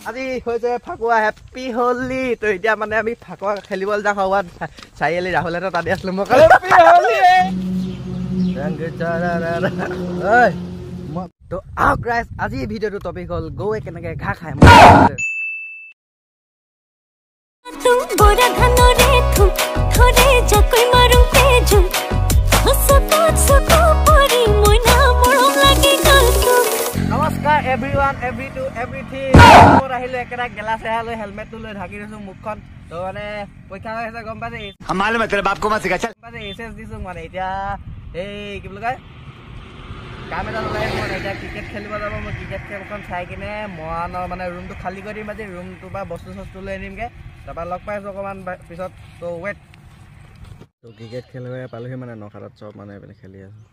আজি হৈছে ফাকুৱা হেপী হোলি তো এতিয়া মানে আমি ফাকুৱা খেলিবলৈ যাওঁ হোৱাত চাৰিআলি ৰাহুল এটা তাতে আছিলো মই তো আহক গাইজ আজি ভিডিঅ'টো টপিক হ'ল গৌৱে কেনেকে ঘাঁহ খায় নমস্কাৰ এভৰিৱান এভৰিটু এভৰিথিং আহিলো একেটা গেলা চেহা লৈ হেলমেটটো লৈ ঢাকি দিছো মুখখন তো মানে পৰীক্ষা হৈ আছে গম পাইছে এছ দিছো মানে এতিয়া এই কি বুলি কয় কাম এটা ওলাই মানে এতিয়া ক্ৰিকেট খেলিব যাব মই ক্ৰিকেট খেলখন চাই কিনে মই মানে ৰুমটো খালী কৰি দিম আজি ৰুমটো বা বস্তু চস্তু লৈ আনিমগৈ তাৰপৰা লগ পাইছোঁ অকণমান পিছত তো ৱেট তো ক্ৰিকেট খেলিব পালোহি মানে নখাটাত চব মানে এইপিনে খেলি আছোঁ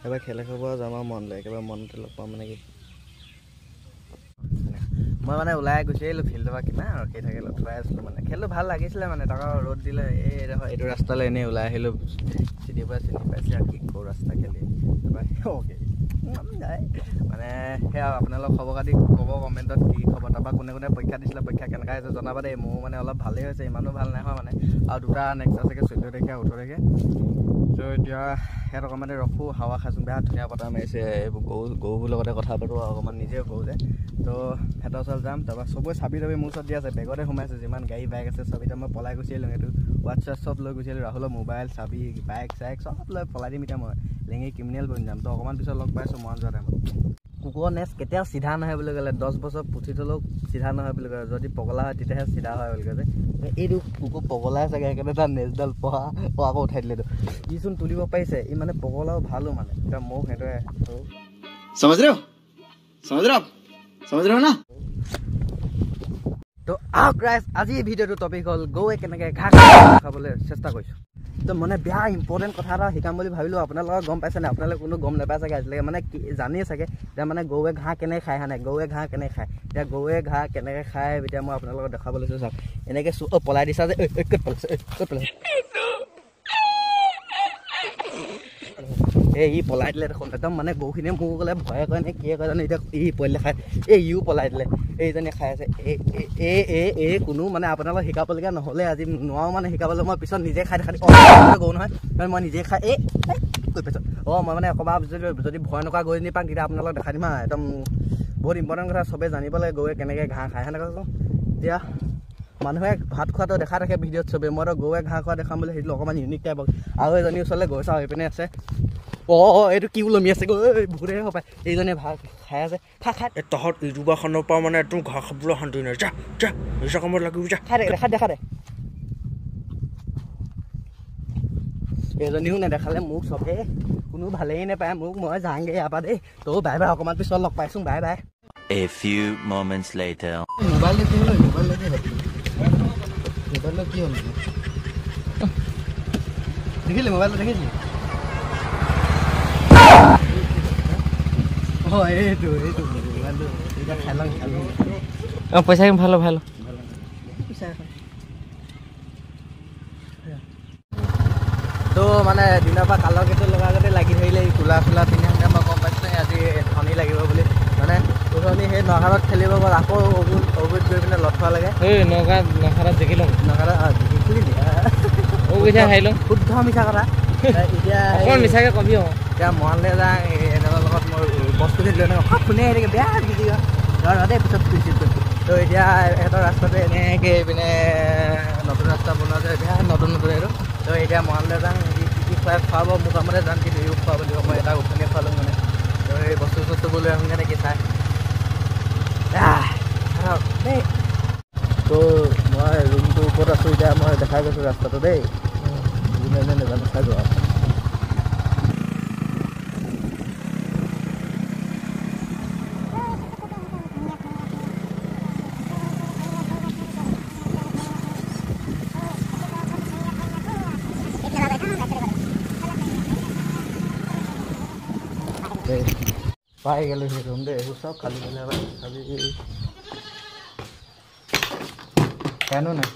এবাৰ খেলে খাব যাম মন যায় একেবাৰে মনতে লগ পাম মানে কি মই মানে ওলাই গুচি আহিলোঁ ফিল্ডৰ পৰা কিমান ৰখি থাকে লগ পাই আছিলোঁ মানে খেলটো ভাল লাগিছিলে মানে তাক ৰ'দ দিলে এইটো ৰাস্তালৈ এনেই ওলাই আহিলোঁ চিটিৰ পৰা চিনি পাইছে আৰু কি কৰোঁ ৰাস্তা খেলি অ'কে মানে সেয়া আপোনালোক খবৰ খাতি ক'ব কমেণ্টত কি খবৰ তাৰপৰা কোনে কোনে পৰীক্ষা দিছিলে পৰীক্ষা কেনেকুৱা হৈছে জনাবা দেই মোৰ মানে অলপ ভালেই হৈছে ইমানো ভাল নাই হোৱা মানে আৰু দুটা নেক্সট আছেগৈ 14 তাৰিখে 18 তাৰিখে তো এতিয়া সিহঁত অকণমানে ৰখোঁ হাৱা খাইছোঁ বেয়া ধুনীয়া বতাহ মাৰিছে এইবোৰ গৰুবোৰ লগতে কথা পাতোঁ আৰু অকণমান নিজে গৰু যে তো সিহঁতৰ ওচৰত যাম তাৰপৰা চবৰে চাবি তাবি মোৰ ওচৰত দি আছে বেগতে সোমাইছে যিমান গাড়ী বাইক আছে চব এতিয়া মই পলাই গুচি আহিলোঁ এইটো হোৱাটছআপ চব লৈ গুচি আহিলোঁ ৰাহুলৰ মোবাইল চাবি বাইক চাইক চব লৈ পলাই দিম এতিয়া মই লেঙি ক্ৰিমিনেল বনি যাম তো অকণমান পিছত লগ পাইছোঁ মন যোৱা টাইমত কুকুৰৰ নেচ কেতিয়াও চিধা নহয় বুলি ক'লে 10 বছৰ পুঠি থ'লেও চিধা নহয় বুলি কয় যদি পগলা হয় তেতিয়াহে চিধা হয় বুলি কয় যে এইটো কুকুৰ পগলাই চাগে সেইকাৰণে তাৰ নেচডাল পঢ়া আকৌ উঠাই দিলেতো ইচোন তুলিব পাৰিছে ই মানে পগলাও ভালো মানে এতিয়া মোক সেইটোৱে समझ रहे हो ना তো আহক গাইজ আজি ভিডিঅ'টো টপিক হ'ল গৌৱে কেনেকৈ ঘাঁহ খাবলৈ চেষ্টা কৰিছোঁ তো মানে বেয়া ইম্পৰ্টেণ্ট কথা এটা শিকাম বুলি ভাবিলোঁ আপোনালোকে গম পাইছে নাই আপোনালোকে কোনো গম নাপায় চাগে আজিলৈকে মানে জানিয়ে চাগে এতিয়া মানে গৌৱে ঘাঁহ কেনেকৈ খায় হা নাই গৌৱে ঘাঁহ কেনেকৈ খায় এতিয়া গৌৱে ঘাঁহ কেনেকৈ খায় এতিয়া মই আপোনালোকক দেখাব লৈছোঁ চাওক এনেকৈ পলাই দিছা যে ক'ত পেলাইছে এই ই পলাই দিলে দেখোন একদম মানে গৰুখিনিয়ে মোৰ গ'লে ভয়ে কৰে নে কিয়ে কৰে জানো এতিয়া ই পোৱালি খায় ইও পলাই দিলে এইজনী খাই আছে কোনো মানে আপোনালোক শিকাবলগীয়া নহ'লে আজি নোৱাৰো মানে শিকাবলৈ মই পিছত নিজে খাই দেখা গৰু নহয় মই নিজে খাই কৈ পাইছোঁ মই মানে অকণমান যদি ভয় নকৰা গৰুজনী পাক তেতিয়া আপোনালোক দেখাই দিম একদম বহুত ইম্পৰ্টেণ্ট কথা চবেই জানিব লাগে গৰুৱে কেনেকৈ ঘাঁহ খায় সেনেকৈ কওঁ এতিয়া মানুহে ভাত খোৱাটো দেখা থাকে ভিডিঅ'ত চবেই মইতো গৰুৱে ঘাঁহ খোৱা দেখাম বুলি সেইটো অকণমান ইউনিক টাইপ আৰু এজনী ওচৰলৈ গৈ চাওঁ এইপিনে আছে এইটো কি ওলমি আছে বহুতেহে হ'ব পাৰে এইজনে ভাল খাই আছে খাই তহঁত ইউটিউবাৰখনৰ পৰা মানে তোৰ ঘাঁহ খাবলৈ শান্তি নাই যা নিজৰ কামত লাগিব যা খাই দেখা দে এইজনীও নেদেখালে মোক চবেই কোনো ভালেই নাপায় মোক মই যাওঁগৈ ইয়াৰ পৰা দেই তৌ বাই বাই অকণমান পিছত লগ পাইছোঁ bye bye A few moments later mobile কি হ'ল কি হ'ল দেখিলি মোবাইলটো দেখিলি এইটো মোবাইলটো এতিয়া খাই লওঁ পইচা ভাল তো মানে দিনৰ পৰা কালৰ কেইটো লগা আগতে লাগি ধৰিলে এই কোলা চোলা পিন্ধি মই গম পাইছোঁ আজি ধনী লাগিব বুলি মানে উৰণি সেই নগাঁৱত খেলিব গ'ল আকৌ অবৈধ গৈ পিনে লঠোৱা লাগে এই নগাঁৱত দেখি লওঁ নগাঁৱত শুদ্ধ মিছা কথা এতিয়া মিছাকৈ কবি এতিয়া মনলৈ যাওঁ এনেকুৱা লগত মোৰ বস্তুখিনি লৈ শুনে আহি থাকে বেয়া বিজি দেই পিছত খুলিছিল তো এতিয়া সিহঁতৰ ৰাস্তাটো এনেকৈ পিনে নতুন ৰাস্তা বনোৱা যায় বেয়া নতুন এইটো তো এতিয়া মনলৈ যাওঁ কি খুৱাব মোক আমতে যাম কিন্তু ইও খুৱাব লাগিব মই এটা উঠনি খোৱালোঁ মানে তো এই বস্তু চস্তুবোৰ লৈ আহোঁ নেকি চাই দেই তো মই ৰুমটোৰ ওপৰত আছোঁ এতিয়া মই দেখাই গৈছোঁ ৰাস্তাটো দেই যোনে নাজানো চাই যোৱা পাই গ'লোঁ সেই ৰুম দেই এইবোৰ চব খালী খালী ফেনো নাই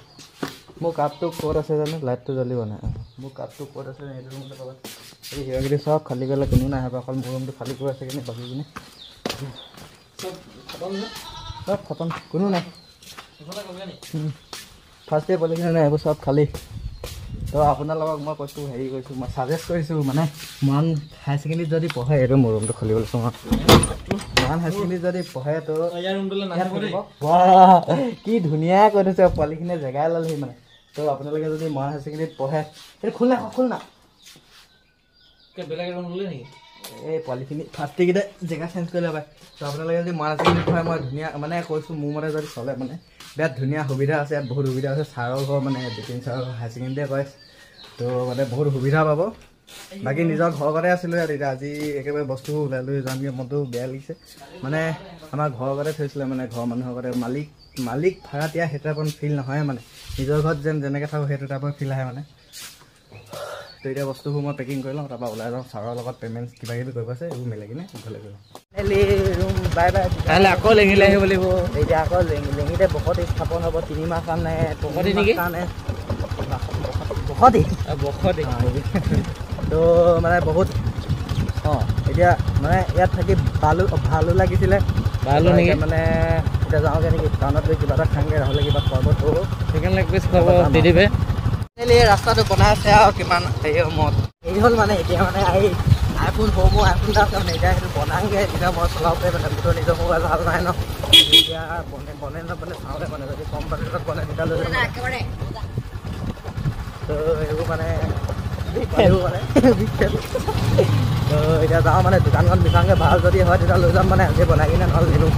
মোৰ কাপটো ক'ত আছে জানো লাইটটো জ্বলিব নাই মোৰ কাপটো ক'ত আছে এইটো ৰুমতে ক'ৰবাত এই কিবাকিবি চব খালী কৰিলে কোনো নাই অকল মোৰ ৰুমটো খালী কৰি আছে কিন্তু বাকীখিনি চব খতম কোনো নাই ফাৰ্ষ্ট ডে পলিখিনি নাই এইবোৰ চব খালী তো আপোনালোকক মই কৈছোঁ হেৰি কৰিছোঁ মই ছাজেষ্ট কৰিছোঁ মানে মৰাণ হায়াৰ ছেকেণ্ডেৰীত যদি পঢ়ে এইটো মোৰ ৰুমটো খুলিবলৈ চাওঁ মৰাণ হায়াৰ ছেকেণ্ডেৰীত যদি পঢ়ে তো কি ধুনীয়া কৈ থৈছে পোৱালিখিনিয়ে জেগাই ল'লেহি মানে তো আপোনালোকে যদি মৰাণ হায়াৰ ছেকেণ্ডেৰীত পঢ়ে এইটো খোল না বেলেগ ৰুম ল'লে নেকি এই পোৱালিখিনি ফাৰ্ষ্টকেইটা জেগা চেঞ্জ কৰি ল'ব তো আপোনালোকে যদি মৰাণ হায়াৰ ছেকেণ্ডেৰীত পঢ়ে মই ধুনীয়া মানে কৈছোঁ মোৰ মতে যদি চলে মানে বিৰাট ধুনীয়া সুবিধা আছে ইয়াত বহুত সুবিধা আছে ছাৰৰ ঘৰ মানে বিপিন ছাৰৰ হায়াৰ ছেকেণ্ডেৰীয়ে কয় তো মানে বহুত সুবিধা পাব বাকী নিজৰ ঘৰ ঘৰতে আছিলোঁ ইয়াত এতিয়া আজি একেবাৰে বস্তু ওলাই লৈ যামগৈ মনটো বেয়া লাগিছে মানে আমাৰ ঘৰৰ ঘৰতে থৈছিলে মানে ঘৰৰ মানুহৰ ঘৰতে মালিক ভাড়াতীয়া সেইটো টাইপৰ ফিল নহয় মানে নিজৰ ঘৰত যেনেকৈ থাকোঁ সেইটো টাইপৰ ফিল আহে মানে তো এতিয়া বস্তুবোৰ মই পেকিং কৰি লওঁ তাৰপৰা ওলাই যাওঁ ছাৰৰ লগত পে'মেণ্ট কিবা কিবি কৰিব আছে এইবোৰ মিলাই কিনে ঘৰলৈ গৈ ৰুম বাই বাই কাইলৈ আকৌ লেঙিলে আহিব লাগিব এতিয়া আকৌ লেঙিতে বসতি স্থাপন হ'ব 3 মাহ কাৰণে বসতি নেকি কাৰণে বসতি তো মানে বহুত এতিয়া মানে ইয়াত থাকি ভালো লাগিছিলে ভালো নেকি মানে এতিয়া যাওঁগৈ নেকি টাউনত গৈ কিবা এটা খাওঁগৈ নহ'লে কিবা খোৱা বোৱা কৰোঁ চিকেন লেগ পিচ খাব দি দিবে ৰাস্তাটো বনাই আছে আৰু কিমান হেৰি মত হেৰি হ'ল মানে এতিয়া মানে আইফোন মোৰ আইফোন এটা আছে মানে এতিয়া সেইটো বনাওঁগৈ এতিয়া মই চলাব পাৰি মানে মোৰতো নিজৰ মোবাইল ভাল নাই ন এতিয়া বনে নবনে চাওঁতে মানে যদি কম বাজেটত বনাই তেতিয়া লৈ তো এইবোৰ মানে তো এতিয়া যাওঁ মানে দোকানখন বিচাৰোঁগৈ ভাল যদি হয় তেতিয়া লৈ যাম মানে আজি বনাই কিনে নহ'লে নিলোঁ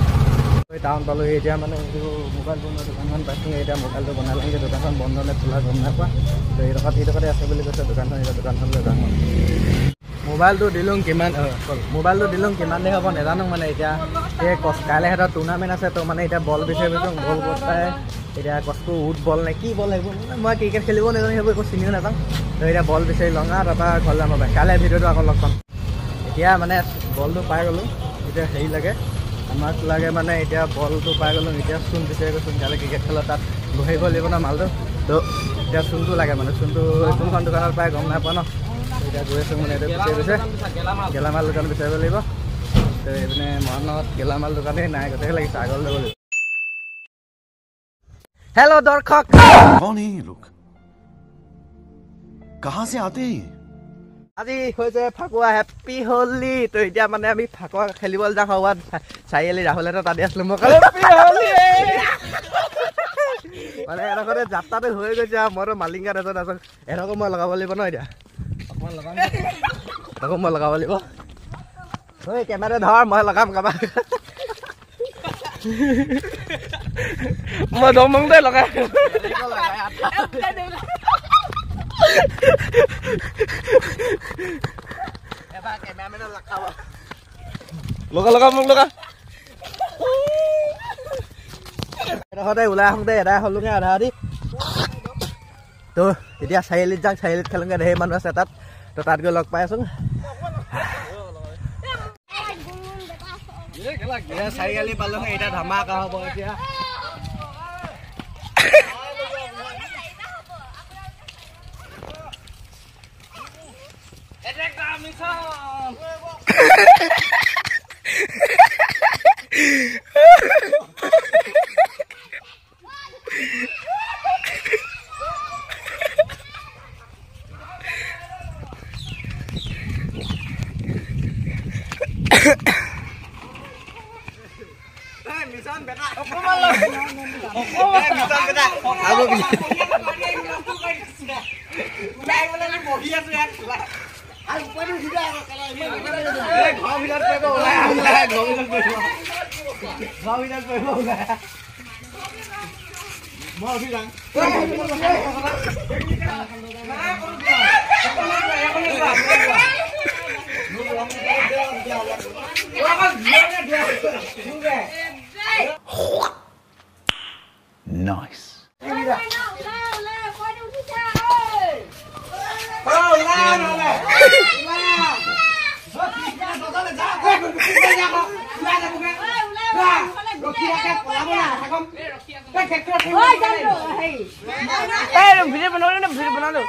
টাউন পালোঁহি এতিয়া মানে এইটো মোবাইল বনোৱা দোকানখন পাইছোঁগৈ এতিয়া মোবাইলটো বনাই লাগে দোকানখন বন্ধ নে খোলা গম নাইপোৱা তো এইডোখৰতে আছে বুলি কৈছে দোকানখন এতিয়া দোকানখন লৈ যাওঁ মোবাইলটো দিলোঁ কিমান দেৰি হ'ব নাজানো মানে এতিয়া এই কাইলৈ সিহঁতৰ টুৰ্ণামেণ্ট আছে তো মানে এতিয়া বল বিচাৰি গৈছোঁ বল গোটাই এতিয়া কচকো উড বল নে কি বল লাগিব মই ক্ৰিকেট খেলিব নাজানো সেইবোৰ একো চিনিও নাযাওঁ তো এতিয়া বল বিচাৰি লওঁ আৰু তাৰপৰা ঘৰলৈ যাম পাই কাইলৈ ভিডিঅ'টো আকৌ লগ পাম এতিয়া মানে বলটো পাই গ'লোঁ এতিয়া হেৰি লাগে আমাক লাগে মানে এতিয়া বলটো পাই গ'লোঁ এতিয়া চূণ বিচাৰি গৈছোঁ কাইলৈ ক্ৰিকেট খেলত তাত বহিব লাগিব ন মালটো তো এতিয়া চূণটো লাগে মানে চূণটো কোনখন দোকানত পাই গম নাইপোৱা ন এতিয়া গৈ আছোঁ মানে এইটো বিচাৰি গৈছে গেলামাল দোকান বিচাৰিব লাগিব তো এইপিনে মৰাণত গেলামাল দোকানেই নাই গোটেই লাগিছে আগলৈ যাব লাগিব हेलो दर्शक कौन है ये लोग कहां से आते हैं আজি হৈছে ফাকুৱা হেপী হোলি তো এতিয়া মানে আমি ফাকুৱা খেলিবলৈ যাওঁ হোৱাত চাৰিআলি ৰাহুলেতো তাতে আছিলোঁ মই মানে এনেকুৱাতে যাত্ৰাটো হৈ গৈছে আৰু মইতো মালিংগাত এজন আছোঁ এনেকৈ মই লগাব লাগিব ন এতিয়া অকণমান লগাম আকৌ মই লগাব লাগিব ঐ কেমেৰা ধৰ মই লগাম কাৰোবাক মই দমংতে লগাই লগা মোক লগা এডোখৰতে ওলাই আহোঁতে এদাই হ'লোগৈ আধা আধি তো এতিয়া চাৰিআলিত যাওঁ চাৰিআলিত খেলোঁগৈ ধেৰ মানুহ আছে তাত তো তাত গৈ লগ পাই আছোঁ চাৰিআলি পালোঁ এতিয়া ধামাকা হ'ব এতিয়া Nice. ভিডিঅ' বনালো না ভিডিঅ' বনালো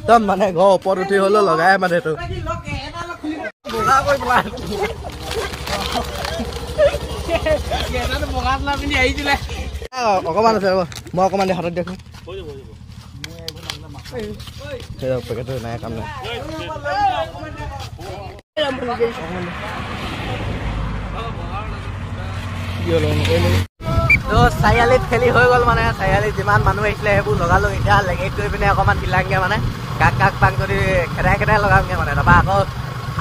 তম মানে ঘৰ ওপৰত উঠি হলেও লগাই মানে এইটো অকমান আছে ৰ'ব মই অকমান হাতত দেখোঁ পেকেট নাই কাম নাই তো চাৰিআলিত খেলি হৈ গ'ল মানে চাৰিআলিত যিমান মানুহ আহিছিলে সেইবোৰ লগালোঁ এতিয়া লেঙিত গৈ পিনে অকণমান মিলাংগে মানে কাক কাক পাক যদি খেদাই খেদাই লগামগে মানে তাৰপৰা আকৌ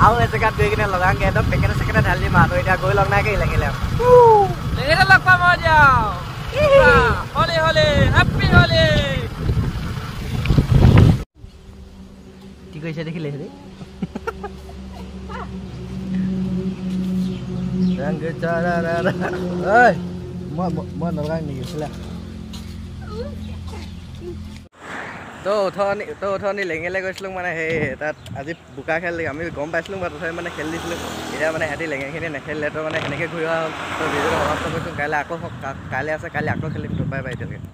আৰু এজেগাত গৈ কিনে লগামগে একদম পেকেটে চেকেটে ঢালি দিম আৰু এতিয়া গৈ লগ নাইকে লেঙিলে লগ পাম হলে হলে হেপী হলে কি কৈছে দেখিলে হেৰি মই নলগাই নেকি তো উঠনি লেঙিলে গৈছিলোঁ মানে সেই তাত আজি বোকা খেল আমি গম পাইছিলোঁ বাৰু তথাপি মানে খেলি দিছিলোঁ এতিয়া মানে সিহঁতি লেঙিখিনি নেখেলিলে তো মানে সেনেকৈ ঘূৰি অহা হ'ল তো ভিডিঅ'টো সমাপ্ত কৰিছোঁ কাইলৈ আছে কাইলৈ আকৌ খেলিম তো বাই বাই এতিয়ালৈকে